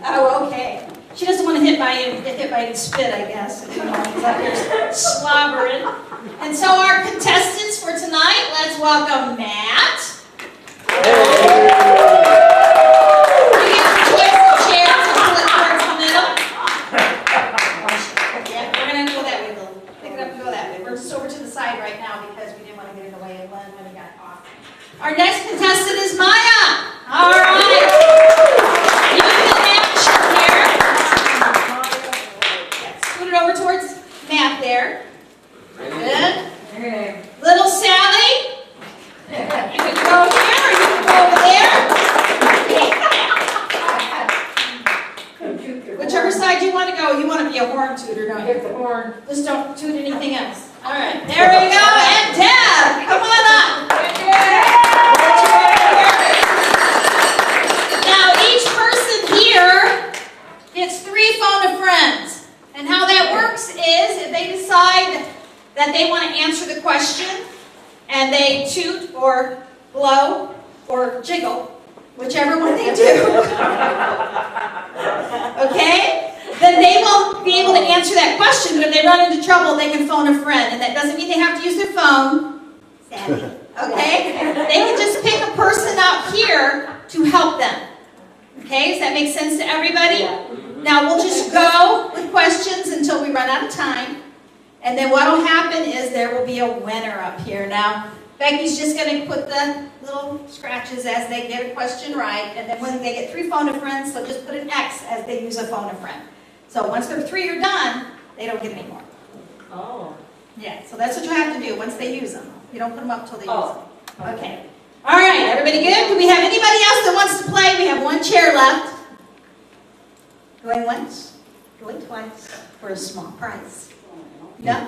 Oh, okay. She doesn't want to get hit by any spit, I guess. He's up here slobbering. And so our contestants for tonight, let's welcome Matt. You get to twist the chairs and pull it towards the middle. Yeah, we're going to go that way, Lily. Pick it up and go that way. We're just over to the side right now because we didn't want to get in the way of Len when he got off. Our next contestant is Maya. All right. You can action here. Scoot it over towards Matt there. Good. Little Sally. You can go here or you can go over there. Whichever side you want to go. You want to be a horn tooter, don't you? Hit the horn. Just don't toot anything else. All right. There we go. And Deb, come on up. Now each person here gets 3 phone a friends. And how that works is if they decide that they want to answer the question and they toot or blow or jiggle, whichever one they do, okay, then they will be able to answer that question. But if they run into trouble, they can phone a friend. And that doesn't mean they have to use their phone. Sadly. Okay? They can just pick a person out here to help them. Okay? Does that make sense to everybody? Now we'll just go with questions until we run out of time. And then what will happen is there will be a winner up here. Now, Becky's just going to put the little scratches as they get a question right. And then when they get 3 phone a friends, they'll just put an X as they use a phone a friend. So once their 3 are done, they don't get any more. Oh. Yeah, so that's what you have to do once they use them. You don't put them up till they use them. Okay. All right, everybody good? Do we have anybody else that wants to play? We have 1 chair left. Going once, going twice for a small price. No?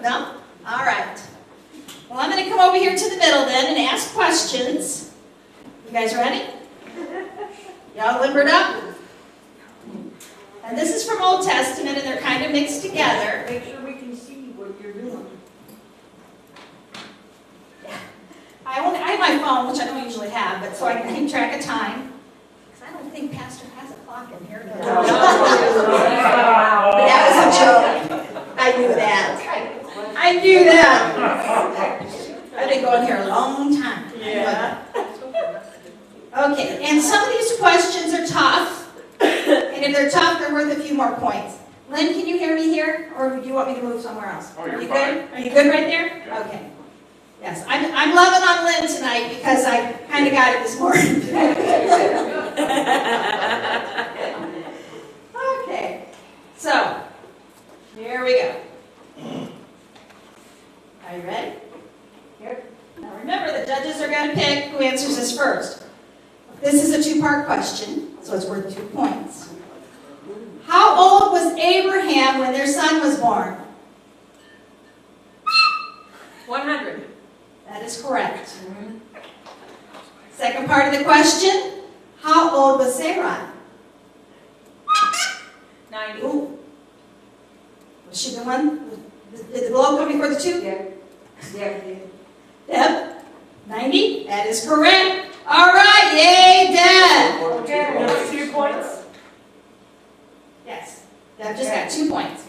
No? All right. Well, I'm going to come over here to the middle then and ask questions. You guys ready? Y'all limbered up? And this is from Old Testament, and they're kind of mixed together. Make sure we can see what you're doing. Yeah. I have my phone, which I don't usually have, but so I can keep track of time. Because I don't think Pastor has a clock in here. That was a joke. I knew that. I knew that. I've been going here a long time. Yeah. Okay, and some of these questions are tough. And if they're tough, they're worth a few more points. Lynn, can you hear me here? Or do you want me to move somewhere else? Oh, you're Are you fine. good? Are you good right there? Yeah. Okay. Yes, I'm loving on Lynn tonight because I kind of got it this morning. Okay, so here we go. Are you ready? Here. Now remember, the judges are going to pick who answers this first. This is a 2-part question, so it's worth 2 points. How old was Abraham when their son was born? 100. That is correct. Second part of the question, how old was Sarai? 90. Ooh. Was she the one? Did the blow come before the 2? Yeah. Deb? 90? That is correct. All right, yay, Deb. Okay, that's 2 points. Yes, Deb just got 2 points.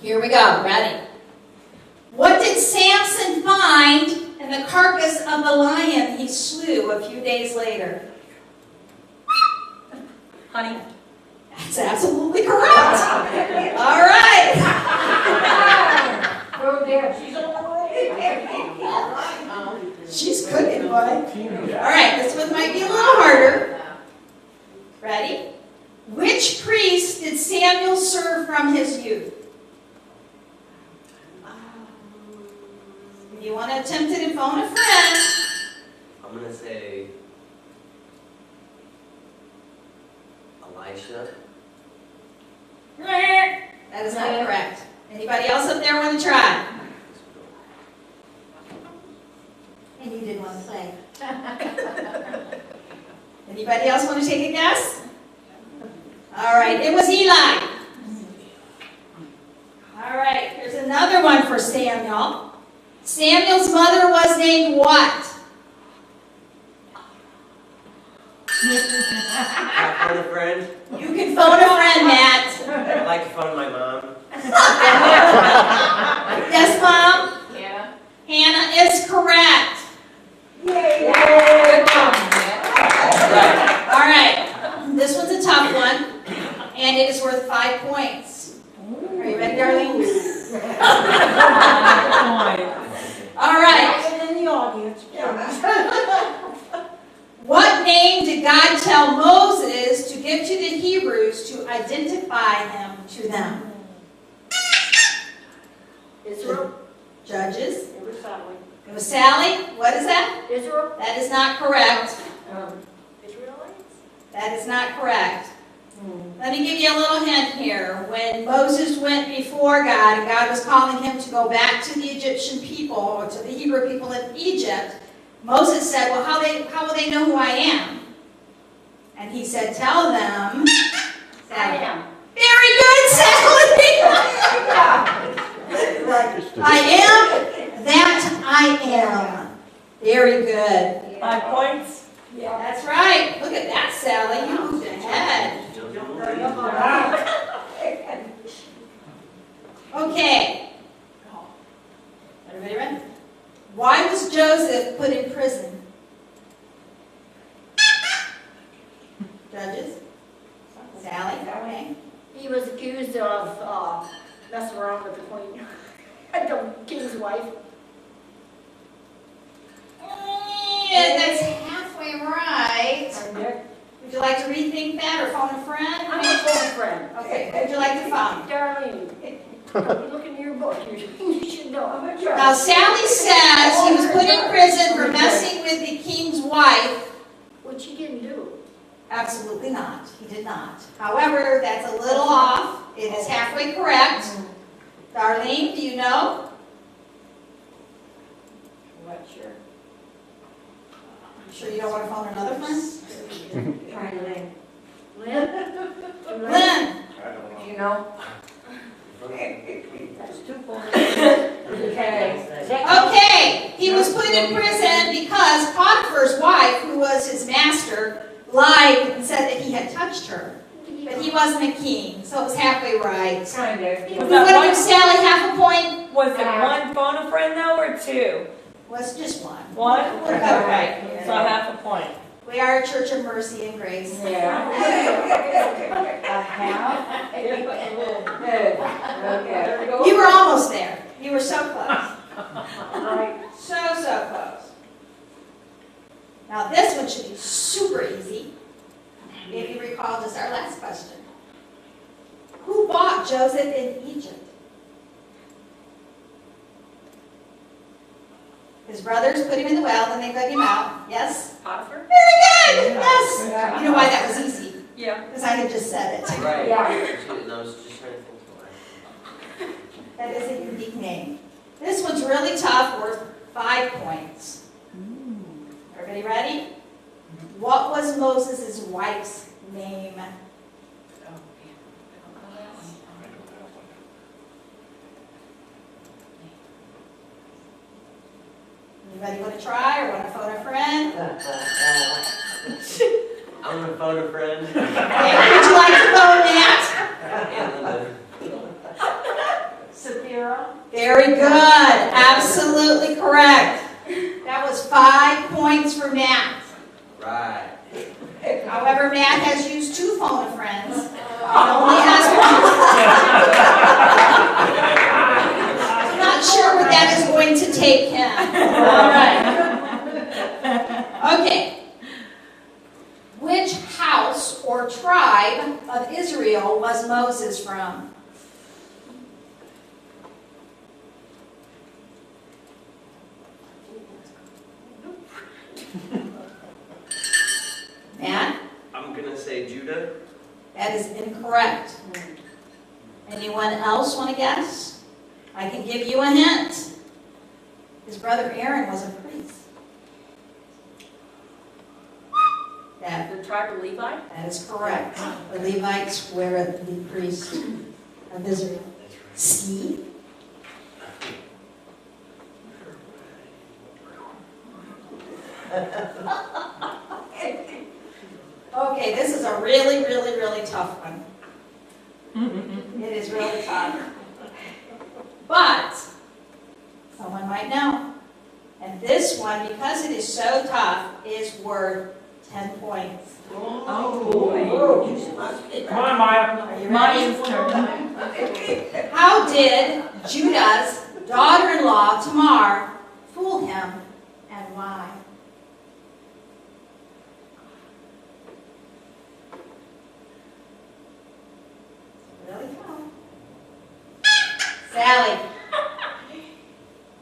Here we go, ready? What did Samson find in the carcass of the lion he slew a few days later? Honey. That's absolutely correct. All right. Oh, damn, she's on the way. She's cooking, boy. All right, this one might be a little harder. Ready? Which priest did Samuel serve from his youth? If you want to attempt it and phone a friend. I'm going to say Elisha. That is not correct. Anybody else up there want to try? And you didn't want to play. Anybody else want to take a guess? All right, it was Eli. All right, here's another one for Samuel. Samuel's mother was named what? Can I phone a friend? You can phone a friend, Matt. I'd like to phone my mom. Yes, Mom? Hannah? Hannah is correct. Yay! Good job, Matt. All right, this one's a tough one, and it is worth 5 points. Are you ready, darling? All right. And in the audience. What name did God tell Moses to give to the Hebrews to identify him to them? Israel? Judges. It was Sally. It was Sally. What is that? Israel? That is not correct. Israelites? That is not correct. Let me give you a little hint here. When Moses went before God and God was calling him to go back to the Egyptian people or to the Hebrew people in Egypt, Moses said, well, how will they know who I am? And he said, tell them. I am. Very good, Sally. I am that I am. Very good. 5 points? Yeah. That's right. Look at that, Sally. You moved ahead. Okay. Everybody ready? Why was Joseph put in prison? Judges? Sally? Okay. He was accused of messing around with the queen, the king's wife. Yeah, that's halfway right. Would you like to rethink that or phone a friend? I'm a phone friend. Okay, who'd you like to phone? Darlene, you look in your book, you should know. Now, Sally says he was put in prison for messing with the king's wife. Which he didn't do. Absolutely not. He did not. However, that's a little off. It is halfway correct. Darlene, do you know? What, sure. You sure you don't want to phone another friend? Lynn? Lynn? Do you know? That's 2 points. Okay. Okay, he was put in prison because Potiphar's wife, who was his master, lied and said that he had touched her. But he wasn't a king, so it was halfway right. Kind of. We want to give Sally half a point. Was it one phone a friend though, or 2? Was just one. One? We'll go right. So half a point. We are a church of mercy and grace. Yeah. A half? Okay. You were almost there. You were so close. Right. So close. Now this one should be super easy. If you recall, this is our last question. Who bought Joseph in Egypt? His brothers put him in the well, and they dug him out. Yes? Potiphar? Very good! Yes! You know why that was easy? Yeah. Because I had just said it. Right. Yeah. I was just trying to think why. That is a unique name. This one's really tough, worth 5 points. Everybody ready? What was Moses' wife's name? Anybody want to try or want to phone a friend? I'm gonna phone a friend. Okay, would you like to phone Matt? And Linda. Sapphira? Very good. Absolutely correct. That was 5 points for Matt. Right. However, Matt has used 2 phone a friends. He only has one. I'm not sure what that is going to take him. All right. Okay. Which house or tribe of Israel was Moses from? Matt? I'm gonna say Judah. That is incorrect. Anyone else want to guess? I can give you a hint. His brother Aaron was a priest. The tribe of Levi? That is correct. The Levites were the priests of Israel. See? Okay, this is a really, really, really tough one. It is really tough. But someone might know. And this one, because it is so tough, is worth 10 points. Oh, boy. Come on, Maya. Are you ready? Maya's turn. How did Judah's daughter-in-law, Tamar, fool him, and why? Really tough. Sally.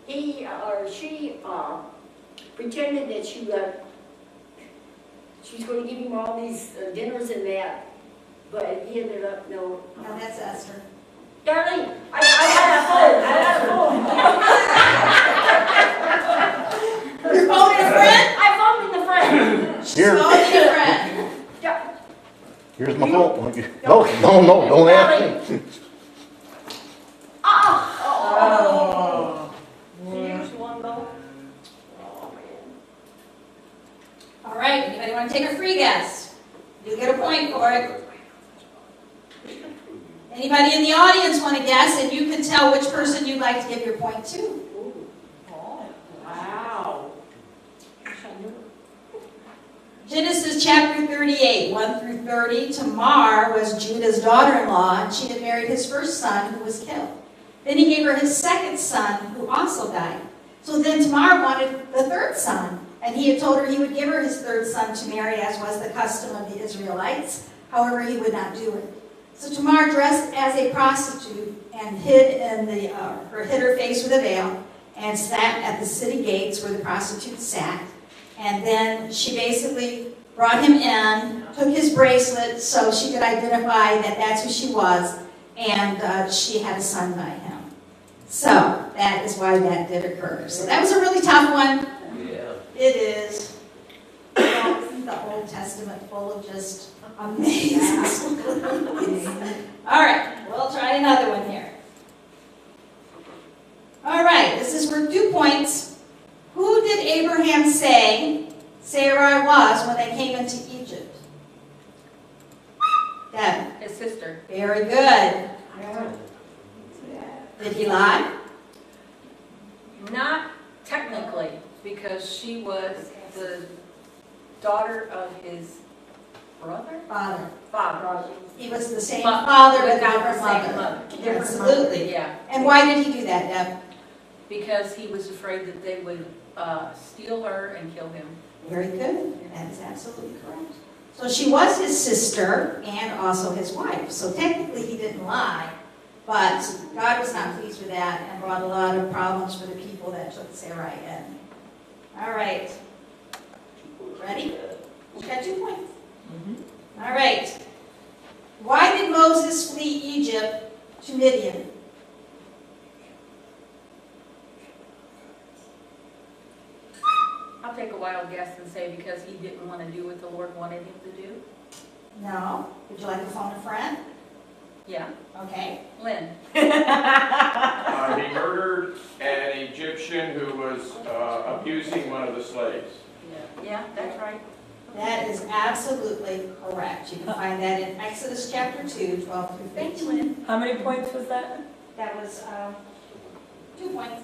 He or she pretended that she was going to give him all these dinners and that, but he ended up no. No, that's Esther. Darling, I had a phone. I had a phone. You're phoning a friend? I phoned in the friend. Here, Phoning a friend. Yeah. here's my phone. No, don't ask me. Oh. Here's one though. All right, anybody want to take a free guess? You get a point for it. Anybody in the audience want to guess, and you can tell which person you'd like to give your point to. Oh, wow. Genesis chapter 38, 1 through 30. Tamar was Judah's daughter-in-law, and she had married his first son, who was killed. Then he gave her his second son, who also died. So then Tamar wanted the third son, and he had told her he would give her his third son to marry, as was the custom of the Israelites. However, he would not do it. So Tamar dressed as a prostitute and hid her face with a veil and sat at the city gates where the prostitutes sat. And then she basically brought him in, took his bracelet so she could identify that that's who she was, and she had a son by him. So that is why that did occur. So that was a really tough one. Yeah. It is. Isn't the Old Testament full of just amazing stories? All right, we'll try another one here. All right, this is worth 2 points. Who did Abraham say Sarai was when they came into Egypt? Deb. His sister. Very good. Did he lie? Not technically, because she was the daughter of his brother? Father. Father. He was the same But father with a without the different same mother. mother. Absolutely. Yeah, And why did he do that, Deb? because he was afraid that they would steal her and kill him. Very good. That is absolutely correct. So she was his sister and also his wife. So technically he didn't lie, but God was not pleased with that and brought a lot of problems for the people that took Sarai in. All right. Ready? You got 2 points. All right. Why did Moses flee Egypt to Midian? I'll take a wild guess and say because he didn't want to do what the Lord wanted him to do. No. Would you like to phone a friend? Yeah. Okay. Lynn. He murdered an Egyptian who was abusing one of the slaves. Yeah, that's right. That is absolutely correct. You can find that in Exodus chapter 2, 12 through 15. How many points was that? That was 2 points.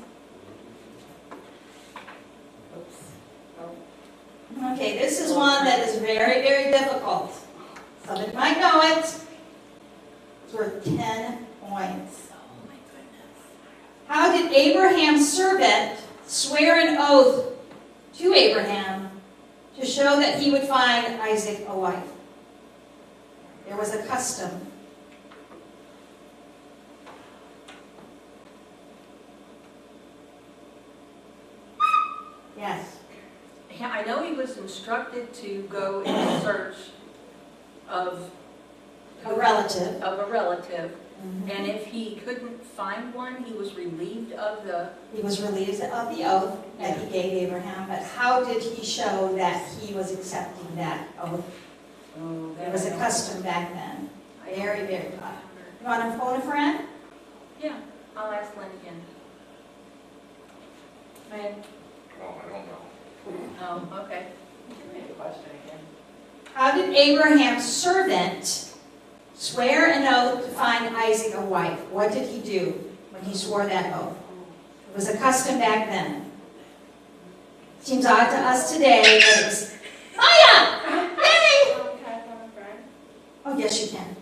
Okay, this is one that is very, very difficult. Somebody might know it. It's worth 10 points. Oh my goodness. How did Abraham's servant swear an oath to Abraham to show that he would find Isaac a wife? There was a custom. Yes. Yeah, I know he was instructed to go in search of A relative. and if he couldn't find one, he was relieved of the. He was relieved of the oath that he gave Abraham, but how did he show that he was accepting that oath? There was a custom back then. Very, very tough. You want to phone a friend? Yeah, I'll ask Lynn again. Lynn? Oh, I don't know. Oh, okay. Repeat the question again. How did Abraham's servant swear an oath to find Isaac a wife? What did he do when he swore that oath? It was a custom back then. Seems odd to us today, but it was, Maya! Yay! Oh, yes, you can.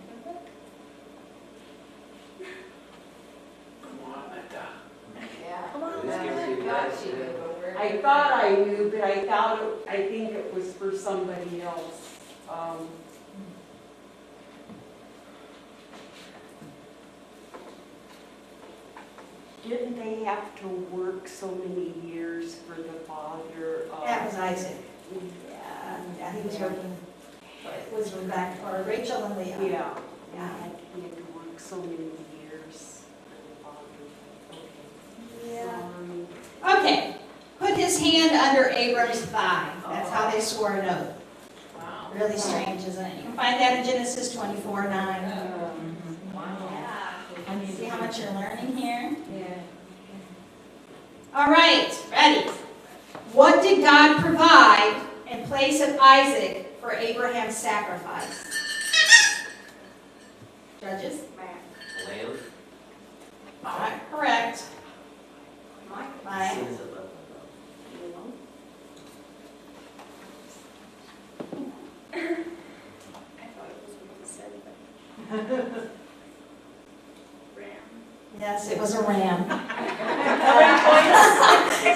Let's give it to you guys. I thought I knew, but I think it was for somebody else. Didn't they have to work so many years for the father? That was Isaac. Yeah, he was working, was back for Rachel and Leah. Yeah. Yeah. He had to work so many years for the father. Yeah. Okay, put his hand under Abram's thigh. That's how they swore an oath. Wow. Really strange, isn't it? You can find that in Genesis 24:9. Wow. See how much you're learning here? Yeah. All right, ready. What did God provide in place of Isaac for Abraham's sacrifice? Judges? Lamb. Not correct. Maya? Sins of love. Yes, it was a ram.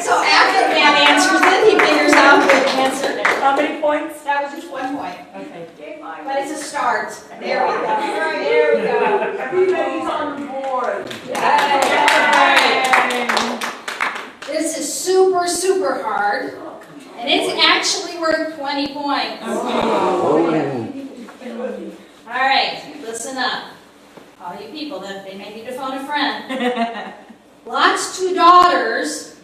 So after the man answers it, he figures out the answer. How many points? That was just 1 point. Okay. But it's a start. There we go. There we go. Everybody's on board. This is super, super hard. And it's actually worth 20 points. Oh. All right, listen up. All you people, that they may need to phone a friend. Lot's 2 daughters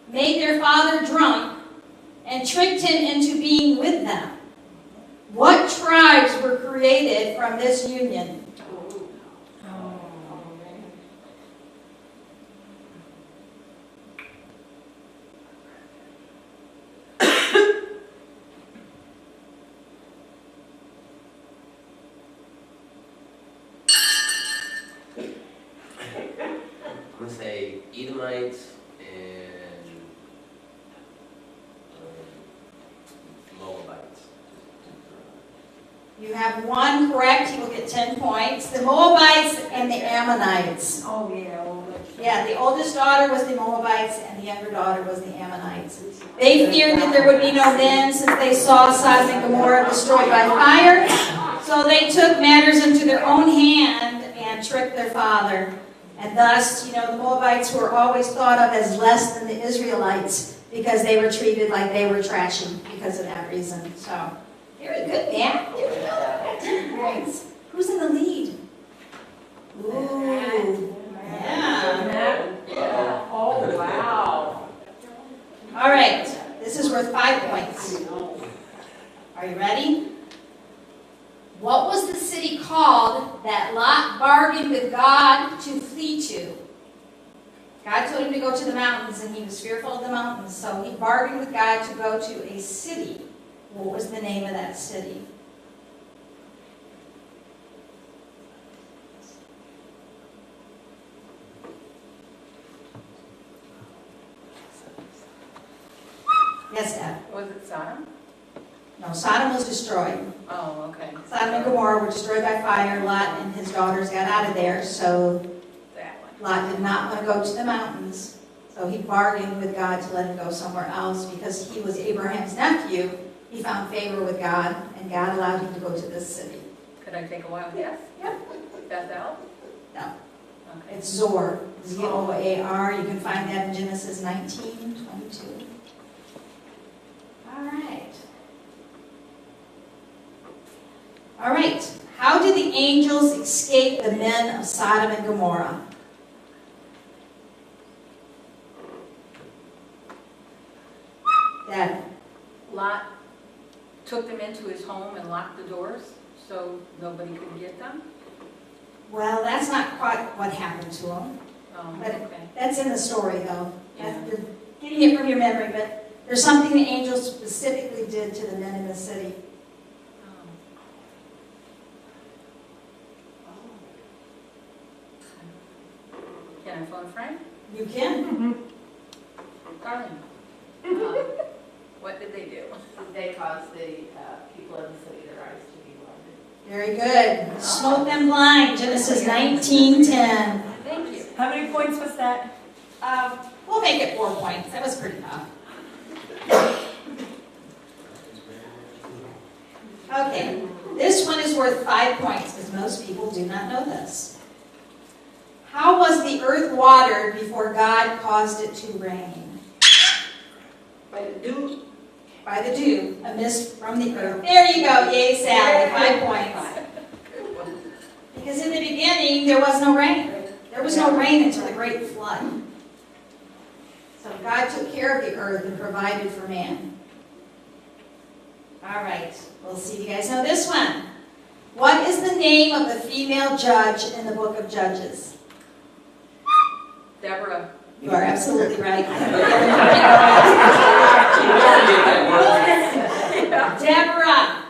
made their father drunk and tricked him into being with them. What tribes were created from this union? I'm gonna say Edomites and Moabites. You have 1 correct, you will get 10 points. The Moabites and the Ammonites. Oh, yeah. Yeah, the oldest daughter was the Moabites and the younger daughter was the Ammonites. They feared that there would be no men since they saw Sodom and Gomorrah destroyed by fire. So they took matters into their own hand and tricked their father. And thus, the Moabites were always thought of as less than the Israelites because they were treated like they were trashy because of that reason. So, very good, man. There we go. 10 points. Who's in the lead? Ooh. Yeah. Oh, wow. All right. This is worth 5 points. Are you ready? What was the city called that Lot bargained with God to flee to? God told him to go to the mountains, and he was fearful of the mountains, so he bargained with God to go to a city. What was the name of that city? Yes, Dad. Was it Sodom? No, Sodom was destroyed. Oh, okay. Sodom and Gomorrah were destroyed by fire. Lot and his daughters got out of there, so That one. Lot did not want to go to the mountains. So he bargained with God to let him go somewhere else because he was Abraham's nephew. He found favor with God, and God allowed him to go to this city. Could I take a wild guess? Yeah. Bethel? No. Okay. It's Zor, Z-O-A-R. You can find that in Genesis 19:22. All right. All right. How did the angels escape the men of Sodom and Gomorrah? Dad. Lot took them into his home and locked the doors so nobody could get them? Well, that's not quite what happened to them. Oh, But- okay. That's in the story, though. Yeah. You're getting it from your memory, but there's something the angels specifically did to the men in the city. You can. Darlene, what did they do? They cause the people in the city, their eyes to be blinded. Very good. Smote them blind, Genesis 19:10. Thank you. How many points was that? We'll make it 4 points. That was pretty tough. Okay, this one is worth 5 points because most people do not know this. How was the earth watered before God caused it to rain? By the dew. By the dew, a mist from the earth. There you go, yay Sally, 5 points. Because in the beginning, there was no rain. There was no rain until the great flood. So God took care of the earth and provided for man. All right, we'll see if you guys know this one. What is the name of the female judge in the book of Judges? Deborah. You are absolutely right. Deborah.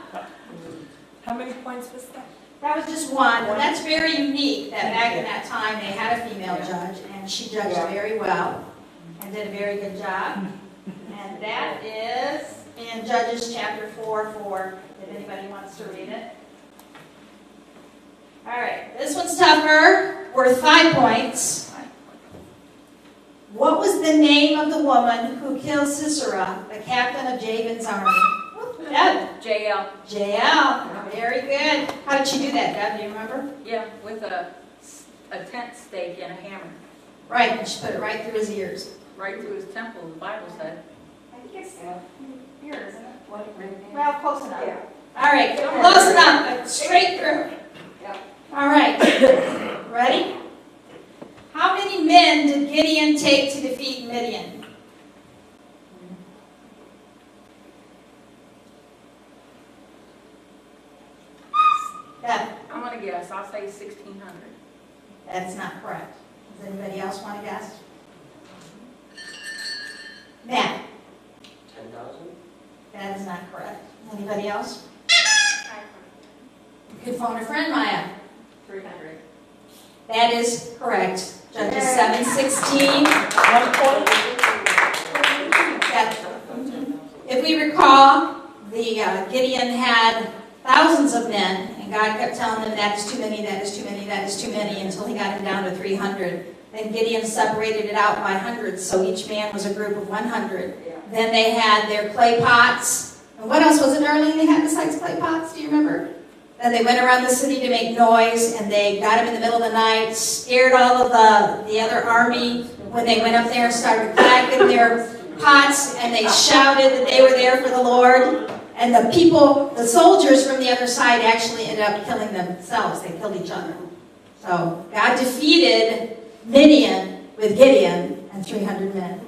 How many points was that? That was just one, and that's very unique that back in that time they had a female judge, and she judged very well and did a very good job. And that is in Judges chapter 4:4, if anybody wants to read it. All right, this one's tougher, worth 5 points. What was the name of the woman who killed Sisera, the captain of Jabin's army? Deb. JL. JL, very good. How did she do that, Deb? Do you remember? Yeah, with a tent stake and a hammer, Right, and she put it right through his ears. right through his temple, the Bible said. I think it's here, isn't it? What? Well, close enough. All right, close enough, but straight through. All right, ready? How many men did Gideon take to defeat Midian? Deb, I'm gonna guess, I'll say 1,600. that's not correct. Does anybody else want to guess? Matt, 10,000? that is not correct. Anybody else? You could phone a friend, Maya. 300. That is correct. Judges 7:16. 1 point? Yeah. If we recall, the Gideon had thousands of men, and God kept telling them that is too many, that is too many, that is too many, until he got him down to 300. Then Gideon separated it out by hundreds, so each man was a group of 100. Then they had their clay pots. And what else was it, Darlene, they had besides clay pots? Do you remember? Then they went around the city to make noise, and they got him in the middle of the night, scared all of the other army when they went up there and started clacking their pots, and they shouted that they were there for the Lord. And the people, the soldiers from the other side actually ended up killing themselves. They killed each other. So God defeated Midian with Gideon and 300 men.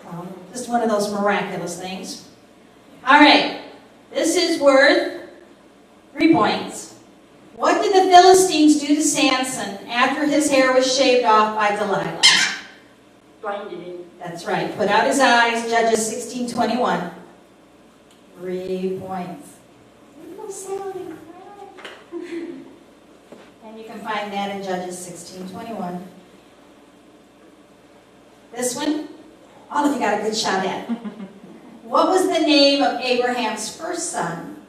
So, just one of those miraculous things. All right, this is worth 3 points. What did the Philistines do to Samson after his hair was shaved off by Delilah? Blinded him. That's right. Put out his eyes, Judges 16:21. 3 points. Little Sally. And you can find that in Judges 16:21. This one, all of you got a good shot at. What was the name of Abraham's first son?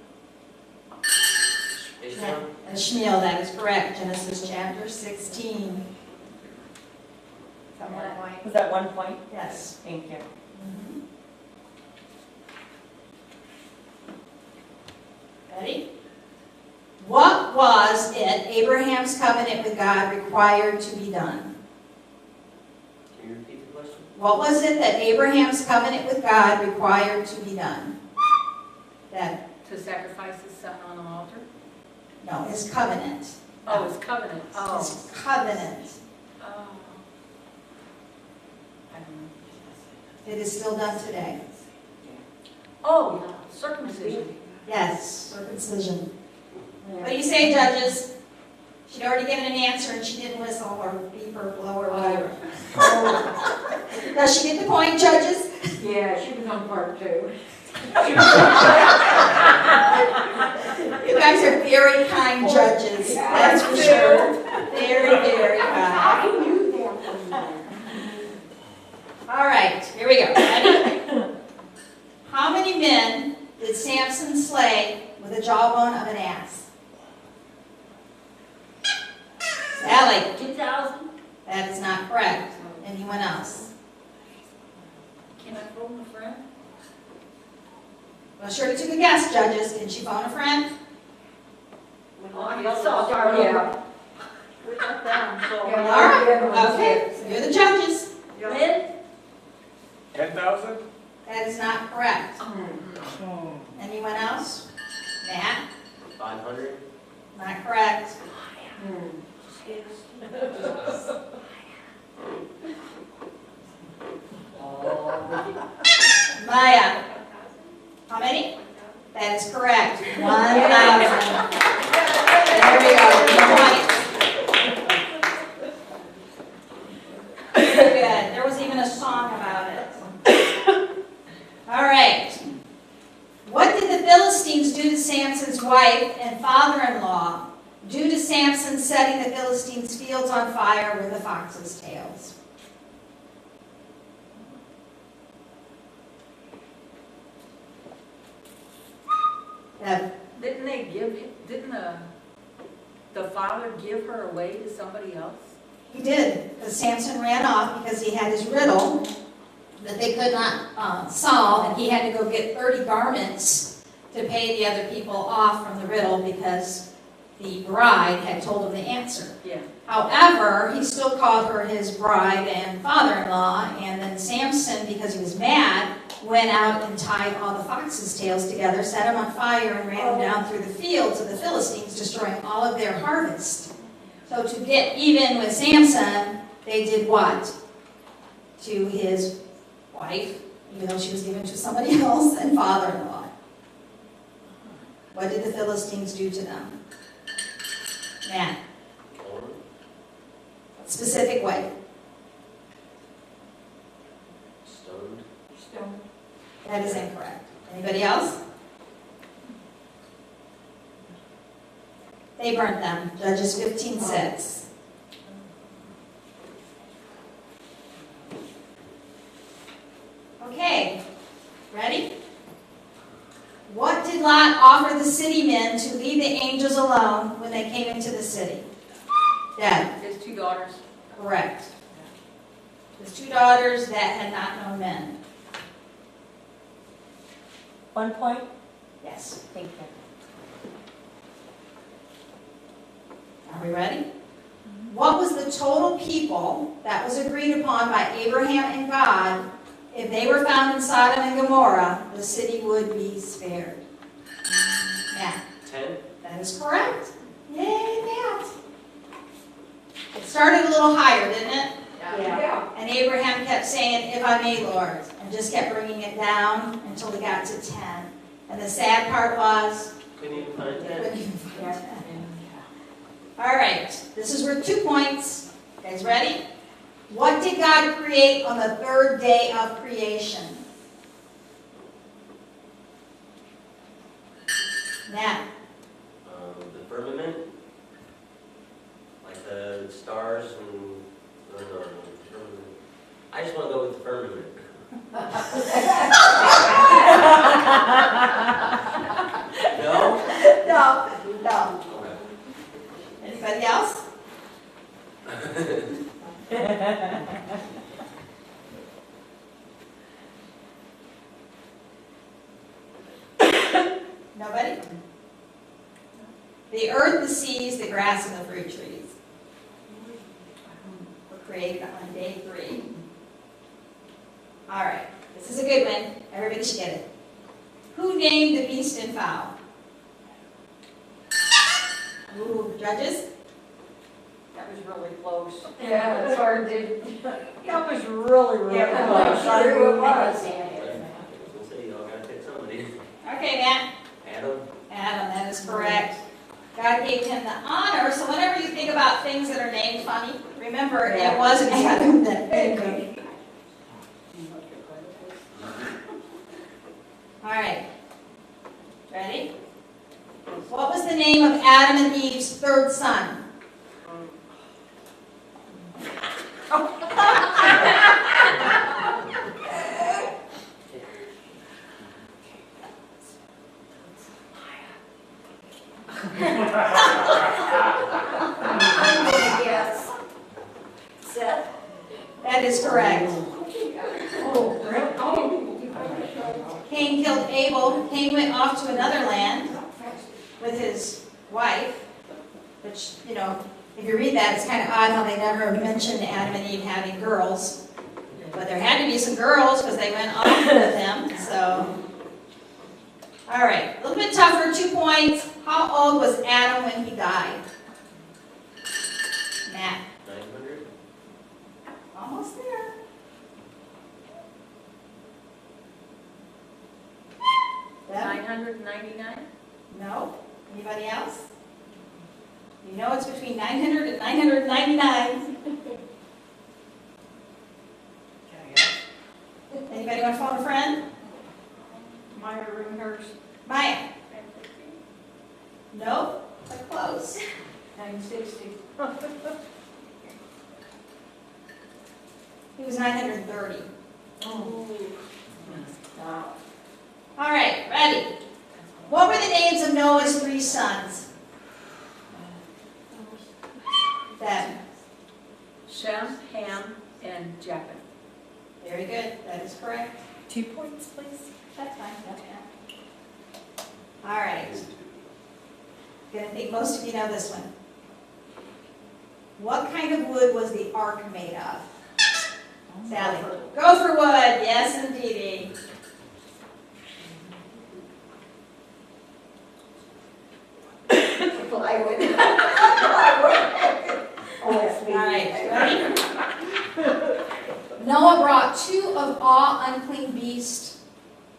Ishmael? Ishmael, that is correct. Genesis chapter 16. Someone point. Was that 1 point? Yes. Thank you. Ready? What was it Abraham's covenant with God required to be done? Can you repeat the question? What was it that Abraham's covenant with God required to be done? That, To sacrifice his son on the altar? no, his covenant. Oh, his covenant. Oh. His covenant. Oh. I don't know. It is still done today. Oh, circumcision. Yes, circumcision. What do you say, judges? She'd already given an answer and she didn't whistle or beep or blow or whatever. Does she get the point, judges? Yeah, she was on part 2. You guys are very kind judges, that's for sure. Very, very kind. I knew that one. All right, here we go. Ready? How many men did Samson slay with the jawbone of an ass? Sally, 2,000? that is not correct. Anyone else? Can I phone a friend? Well, Shirley took a guess, judges. Can she phone a friend? I saw Darla. Yeah. We got that, so. Yeah. All right, okay, so you're the judges. Lynn? 10,000? That is not correct. Anyone else? Matt? 500? Not correct. Maya? How many? That is correct. 1,000. There we go. Very good. There was even a song about it. All right. What did the Philistines do to Samson's wife and father-in-law due to Samson setting the Philistines' fields on fire with the fox's tails? Didn't the father give her away to somebody else? He did, because Samson ran off because he had his riddle that they could not solve, and he had to go get 30 garments to pay the other people off from the riddle because the bride had told him the answer. Yeah. However, he still called her his bride and father-in-law, and then Samson, because he was mad, went out and tied all the foxes' tails together, set them on fire, and ran them down through the fields of the Philistines, destroying all of their harvest. So to get even with Samson, they did what? To his wife, even though she was given to somebody else, and father-in-law. What did the Philistines do to them? Matt, Or specific way. stoned? Stone. That is incorrect. Anybody else? They burnt them. Judges 15:6. Okay, ready? What did Lot offer the city men to leave the angels alone when they came into the city? Deb, His 2 daughters. correct. His 2 daughters that had not known men. 1 point? Yes. Thank you. Are we ready? What was the total people that was agreed upon by Abraham and God? If they were found in Sodom and Gomorrah, the city would be spared. Matt, 10? that is correct. Yay, Matt. It started a little higher, didn't it? Yeah. And Abraham kept saying, if I may, Lord, and just kept bringing it down until he got to 10. And the sad part was, Couldn't even find he 10? couldn't even find 10. All right, this is worth 2 points. You guys ready? What did God create on the 3rd day of creation? Matt, The firmament? Like the stars and, no, firmament. I just want to go with the firmament. No? no, no. Okay. Anybody else? Nobody? The earth, the seas, the grass, and the fruit trees were created on day 3. All right, this is a good one. Everybody should get it. Who named the beast and fowl? Ooh, judges? That was really close. Yeah, it's hard to. That was really Yeah, close. sure it was. I was gonna say, y'all gotta pick somebody. Okay, Matt. Adam? Adam, that is correct. God gave him the honor, so whenever you think about things that are named funny, remember it was Adam that named them. All right. Ready? What was the name of Adam and Eve's 3rd son? Cain killed Abel. Cain went off to another land with his wife, which, you know, if you read that, it's kind of odd how they never mentioned Adam and Eve having girls. But there had to be some girls because they went off with them, so. All right, a little bit tougher, 2 points. How old was Adam when he died? Matt. 900? Almost there. Deb? 999? No? Anybody else? You know it's between 900 and 999. Anybody want to phone a friend? Maya Ringhurst. Maya? Nope, but close. 960. He was 930. Wow. All right, ready. What were the names of Noah's 3 sons? Deb. Shem, Ham, and Japheth. Very good, that is correct. 2 points, please. That's fine, that's fine. All right. Gonna think most of you know this one. What kind of wood was the ark made of? Sally. Gopher wood, yes indeedy. Plywood. All right, ready? Noah brought 2 of all unclean beasts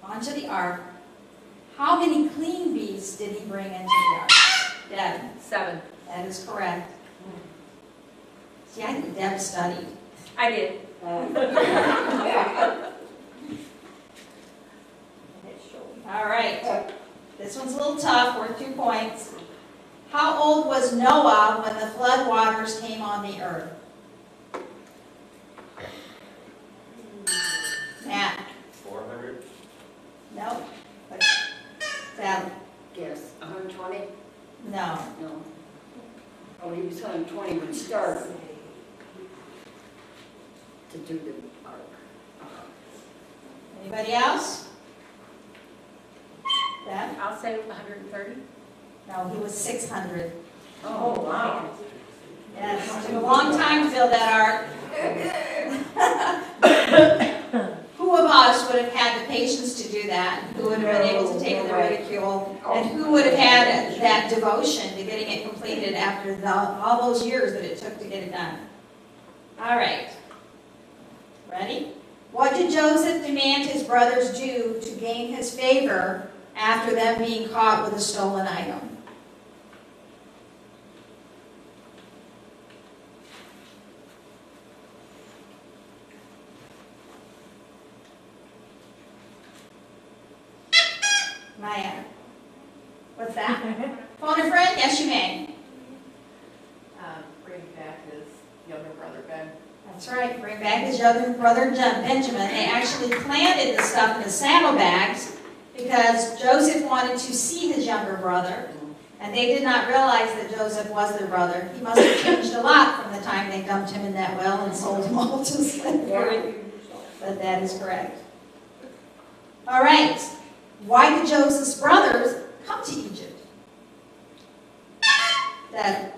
onto the ark. How many clean beasts did he bring into the ark? Deb. 7. That is correct. See, I think Deb studied. I did. All right. This one's a little tough, worth 2 points. How old was Noah when the flood waters came on the earth? Matt? 400? No? Sally? Guess, 120? No. No. Oh, he was 120 when he started to do the ark. Anybody else? Deb? I'll say 130. No, he was 600. Oh, wow. Yes, it took a long time to build that ark. Who of us would have had the patience to do that? Who would have been able to take the ridicule? And who would have had that devotion to getting it completed after all those years that it took to get it done? All right. Ready? What did Joseph demand his brothers do to gain his favor after them being caught with a stolen item? Maya. What's that? Phone a friend? Yes, you may. Bring back his younger brother Ben. That's right. Bring back his younger brother Benjamin. They actually planted the stuff in the saddlebags because Joseph wanted to see his younger brother, and they did not realize that Joseph was their brother. He must have changed a lot from the time they dumped him in that well and sold him all to slavery. But that is correct. All right. Why did Joseph's brothers come to Egypt? Deb.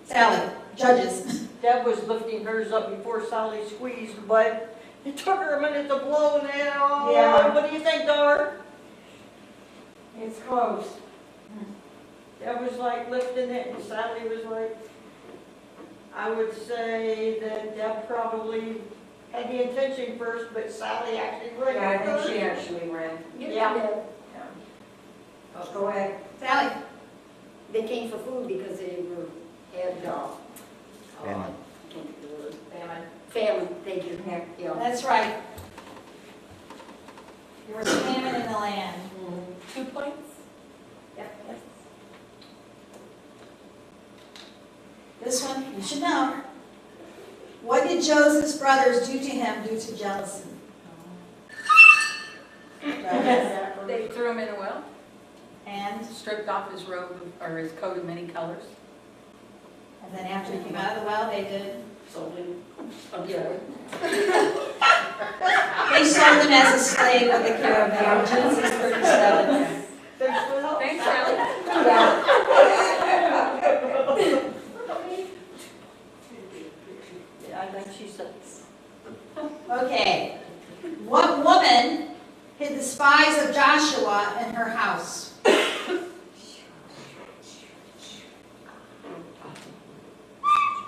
Sally. Judges. Deb was lifting hers up before Sally squeezed, but it took her a minute to blow now. Yeah. What do you think, Dar? It's close. Deb was like lifting it, and Sally was like, I would say that Deb probably had the intention first, but Sally actually read it first. actually ran. Yeah. Go ahead. Sally. They came for food because they were had Famine. I can't think of the word. Famine. Famine, thank you. Yeah. That's right. There was famine in the land. 2 points? Yep. This one, you should know. What did Joseph's brothers do to him due to jealousy? They threw him in a well, And stripped off his robe or his coat of many colors. then after he came out of the well, they did Sold him. I'm sorry. They sold him as a slave with the caravan, Genesis 37. Thanks, Sally. Yeah, I think she said. Okay. What woman hid the spies of Joshua in her house?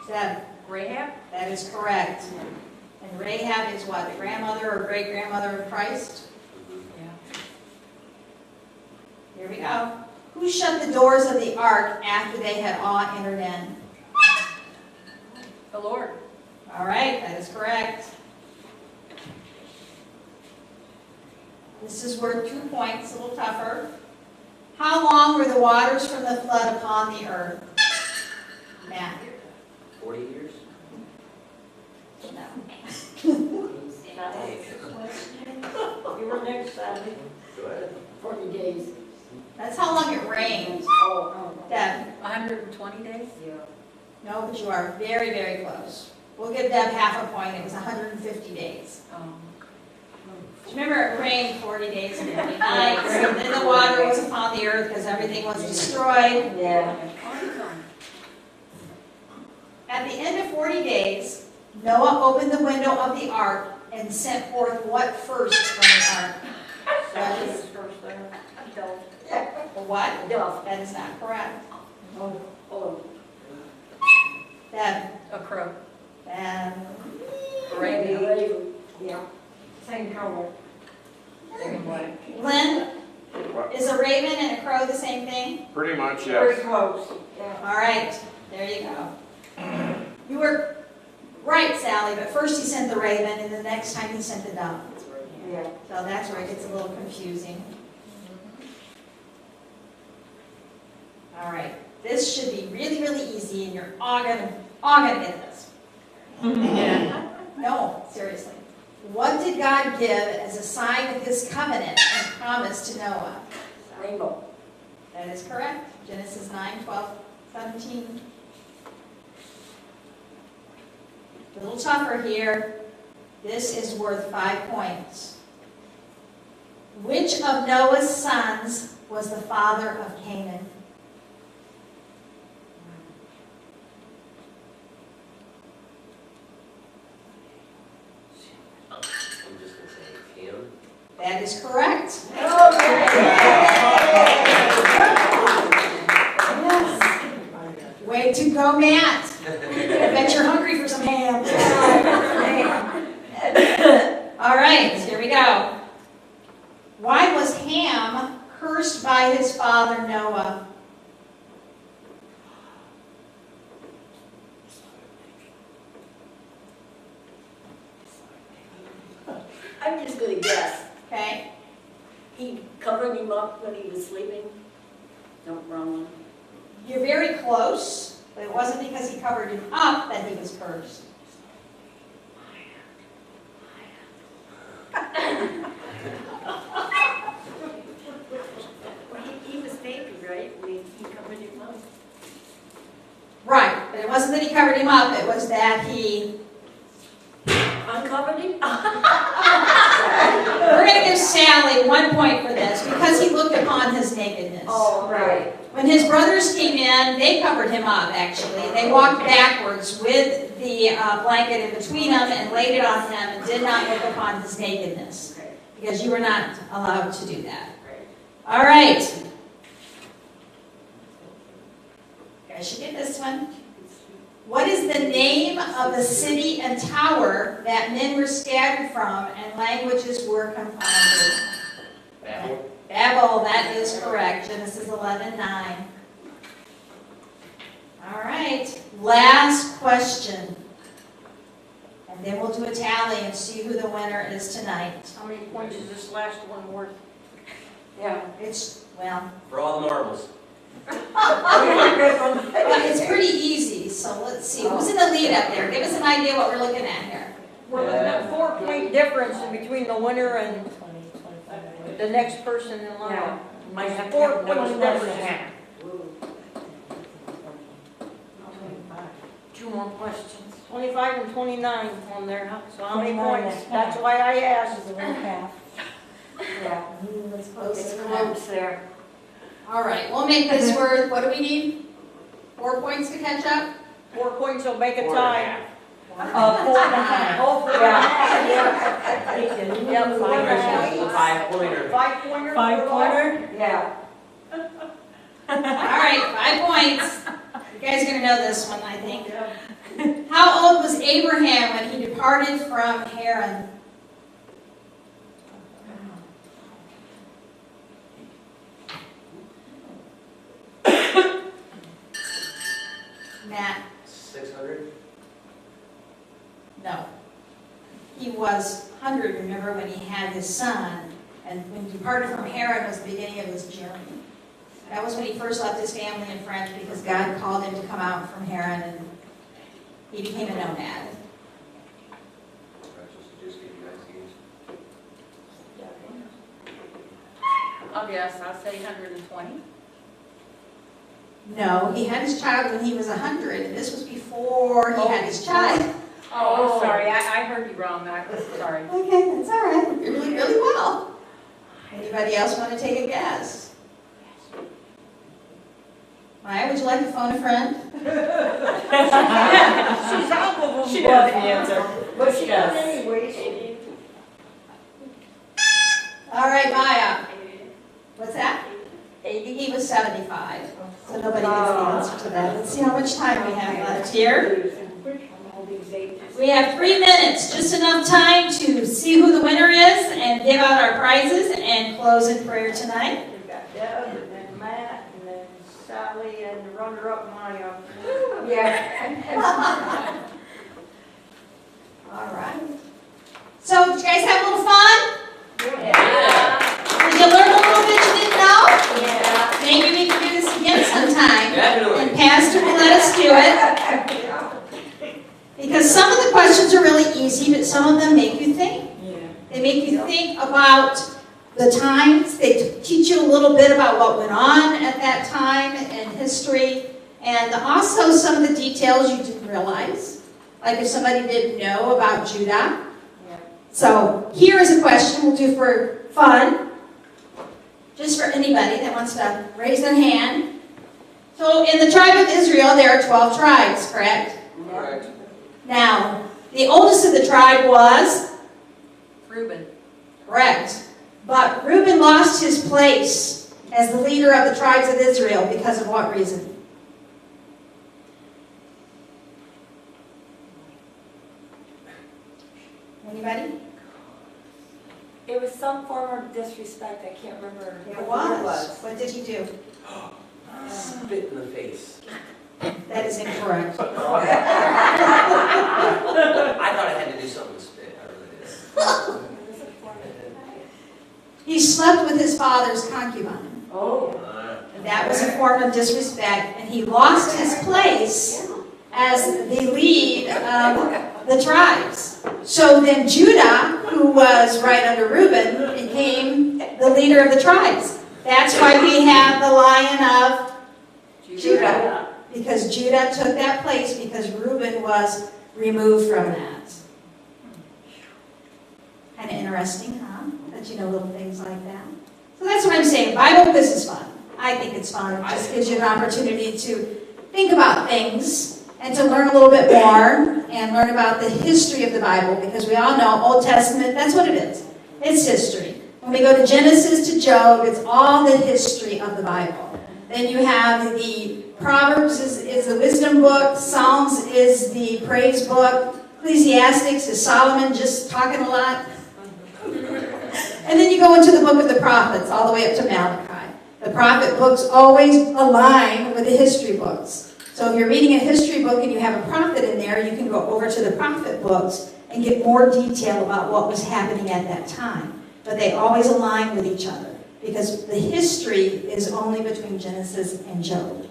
Deb, Rahab? that is correct. And Rahab is what, the grandmother or great-grandmother of Christ? Here we go. Who shut the doors of the ark after they had all entered in? The Lord. All right, that is correct. This is worth 2 points, a little tougher. How long were the waters from the flood upon the earth? Matt? 40 years? No. You were next, Sally. Go ahead. 40 days. That's how long it rained. Oh, Deb? 120 days? yeah. No, but you are very, very close. We'll give Deb half a point. It was 150 days. Remember, it rained 40 days and 40 nights, and then the water was upon the earth because everything was destroyed. Yeah. At the end of 40 days, Noah opened the window of the ark and sent forth what first from the ark? Sally was first there. What? Dove. That is not correct. Oh. Deb? A crow. And Raven. Yeah. Same color. Lynn? Is a raven and a crow the same thing? Pretty much, Very yes. close, yeah. All right, there you go. You were right, Sally, but first he sent the raven, and the next time he sent the dove. Yeah. So that's where it gets a little confusing. All right, this should be really, really easy, and you're all gonna get this. No, seriously. What did God give as a sign of his covenant and promise to Noah? Rainbow. That is correct. Genesis 9, 12, 17. A little tougher here. This is worth 5 points. Which of Noah's sons was the father of Canaan? I'm just going to say Ham. That is correct. Yes. Way to go, Matt. I bet you're hungry for some ham. All right, here we go. Why was Ham cursed by his father Noah? I'm just gonna guess. Okay, He covered him up when he was sleeping. No, wrong one. you're very close, but it wasn't because he covered him up that he was cursed. Well, he was baby, right? When he covered him up. Right, but it wasn't that he covered him up, it was that he... Uncovered him? We're going to give Sally 1 point for this because he looked upon his nakedness. Oh, right. When his brothers came in, they covered him up, actually. They walked backwards with the blanket in between them and laid it on him and did not look upon his nakedness because you were not allowed to do that. All right. You guys should get this one. What is the name of the city and tower that men were scattered from and languages were confounded? Babel. Babel, that is correct. Genesis 11:9. All right, last question. And then we'll do a tally and see who the winner is tonight. How many points is this last one worth? Yeah. It's, well, For all the marbles. it's pretty easy, so let's see. Who's in the lead up there? Give us an idea what we're looking at here. We're looking at 4-point difference in between the winner and the next person in line. Yeah. Might have to 4 have one points less. difference. 2 more questions. 25 and 29 on there, so how many 29 points? and a That's half. why I asked. It's a little half. Yeah, it's close It's to close there. All right, we'll make this worth, what do we need? 4 points to catch up? 4 points will make a 4.5. tie. 4.5. Oh, 4 and a half, yeah. Yeah, 4 and a half. 5-pointer. 5-pointer? 5-pointer? Yeah. All right, 5 points. You guys are gonna know this one, I think. How old was Abraham when he departed from Haran? Matt, 600? no. He was 100, remember, when he had his son, and when he departed from Haran was the beginning of his journey. That was when he first left his family and friends because God called him to come out from Haran, and he became a nomad. Just give you guys I'll guess, I'll say 120. No, he had his child when he was 100, and this was before he had his child. Oh, I'm sorry, I heard you wrong, sorry. Okay, that's all right. You're doing really well. Anybody else want to take a guess? Maya, would you like to phone a friend? She's out of them. She does answer. But she Yes. does anyways. All right, Maya. What's that? 80. He was 75. So nobody gets the answer to that. Let's see how much time we have left here. We have 3 minutes, just enough time to see who the winner is and give out our prizes and close in prayer tonight. We've got Deb, and then Matt, and then Sally, and the runner-up Maya. Yeah. All right. So, did you guys have a little fun? Did you learn a little bit you didn't know? Yeah. Maybe we can do this again sometime. Definitely. And Pastor will let us do it. Because some of the questions are really easy, but some of them make you think. Yeah. They make you think about the times. They teach you a little bit about what went on at that time in history. And also some of the details you didn't realize. Like if somebody didn't know about Judah. So here is a question we'll do for fun. Just for anybody that wants to raise their hand. So in the tribe of Israel, there are 12 tribes, correct? Correct. Now, the oldest of the tribe was? Reuben. Correct. But Reuben lost his place as the leader of the tribes of Israel because of what reason? Anybody? It was some form of disrespect, I can't remember. It what was. What did he do? Spit in the face. That is incorrect. I thought I had to do something with spit. I really did. He slept with his father's concubine. Oh. And that was a form of disrespect, and he lost his place as the lead of the tribes. So then Judah, who was right under Reuben, became the leader of the tribes. That's why we have the Lion of Judah. Because Judah took that place because Reuben was removed from that. Kind of interesting, huh? That you know little things like that. So that's what I'm saying. Bible quiz is fun. I think it's fun. It just gives you an opportunity to think about things and to learn a little bit more and learn about the history of the Bible, because we all know Old Testament, that's what it is. It's history. When we go to Genesis to Job, it's all the history of the Bible. Then you have the Proverbs is the wisdom book, Psalms is the praise book, Ecclesiastics is Solomon just talking a lot. And then you go into the book of the prophets, all the way up to Malachi. The prophet books always align with the history books. So if you're reading a history book and you have a prophet in there, you can go over to the prophet books and get more detail about what was happening at that time. But they always align with each other, because the history is only between Genesis and Job.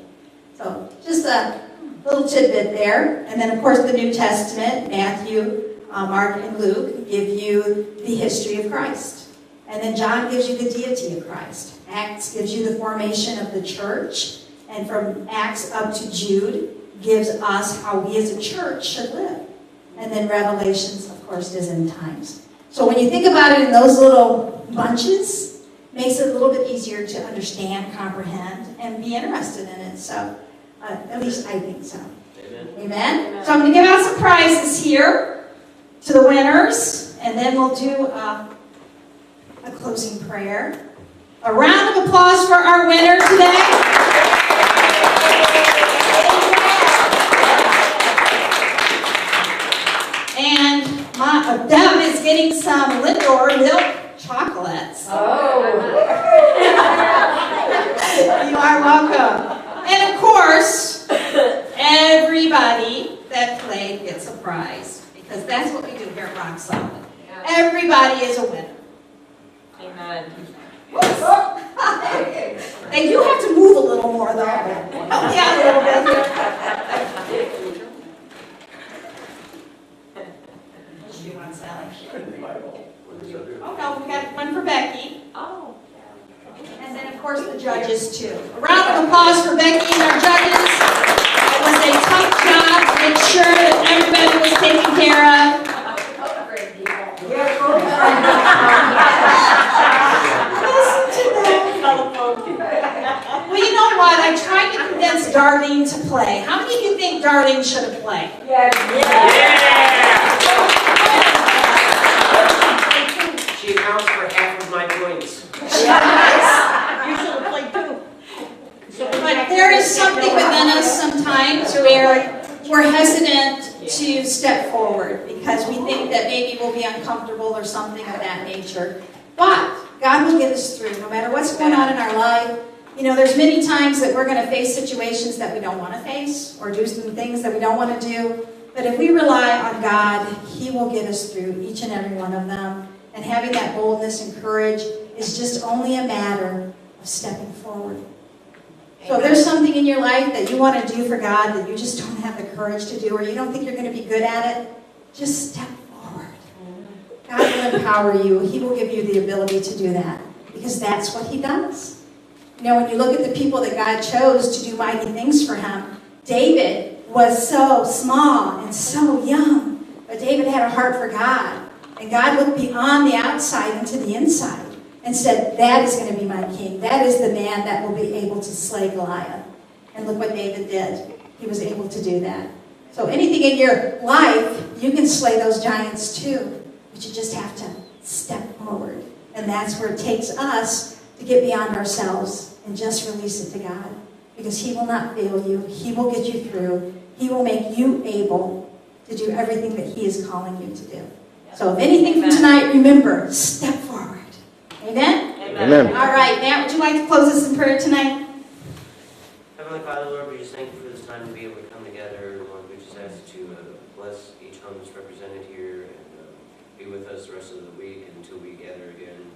So just a little tidbit there. And then, of course, the New Testament, Matthew, Mark, and Luke give you the history of Christ. And then John gives you the deity of Christ. Acts gives you the formation of the church. And from Acts up to Jude gives us how we as a church should live. And then Revelations, of course, is end times. So when you think about it in those little bunches, makes it a little bit easier to understand, comprehend, and be interested in it. So, at least I think so. Amen. Amen? So I'm going to give out some prizes here to the winners, and then we'll do a closing prayer. A round of applause for our winner today. And Deb is getting some Lindor milk chocolates. Oh. You are welcome. And of course, everybody that played gets a prize, because that's what we do here at Rock Solid. Everybody is a winner. Amen. They do have to move a little more, though. Help me out a little bit. What do you want, Sally? Oh, no, we got one for Becky. Oh. And then, of course, the judges, too. A round of applause for Becky and our judges. It was a tough job to make sure that everybody was taken care of. Listen to that. Well, you know what? I tried to convince Darlene to play. How many of you think Darlene should have played? She accounts for half of my points. You should have played too. But there is something within us sometimes where we're hesitant to step forward because we think that maybe we'll be uncomfortable or something of that nature. But God will get us through no matter what's going on in our life. You know, there's many times that we're going to face situations that we don't want to face or do some things that we don't want to do. But if we rely on God, He will get us through each and every one of them. And having that boldness and courage is just only a matter of stepping forward. So if there's something in your life that you want to do for God that you just don't have the courage to do, or you don't think you're going to be good at it, just step forward. God will empower you. He will give you the ability to do that, because that's what He does. You know, when you look at the people that God chose to do mighty things for Him, David was so small and so young, but David had a heart for God. And God looked beyond the outside into the inside and said, that is going to be my king. That is the man that will be able to slay Goliath. And look what David did. He was able to do that. So anything in your life, you can slay those giants too. But you just have to step forward. And that's where it takes us to get beyond ourselves and just release it to God. Because He will not fail you. He will get you through. He will make you able to do everything that He is calling you to do. So if anything from tonight, remember, step forward. Amen? Amen. All right, Matt, would you like to close us in prayer tonight? Heavenly Father, Lord, we just thank you for this time to be able to come together. Lord, we just ask to bless each home that's represented here and be with us the rest of the week until we gather again.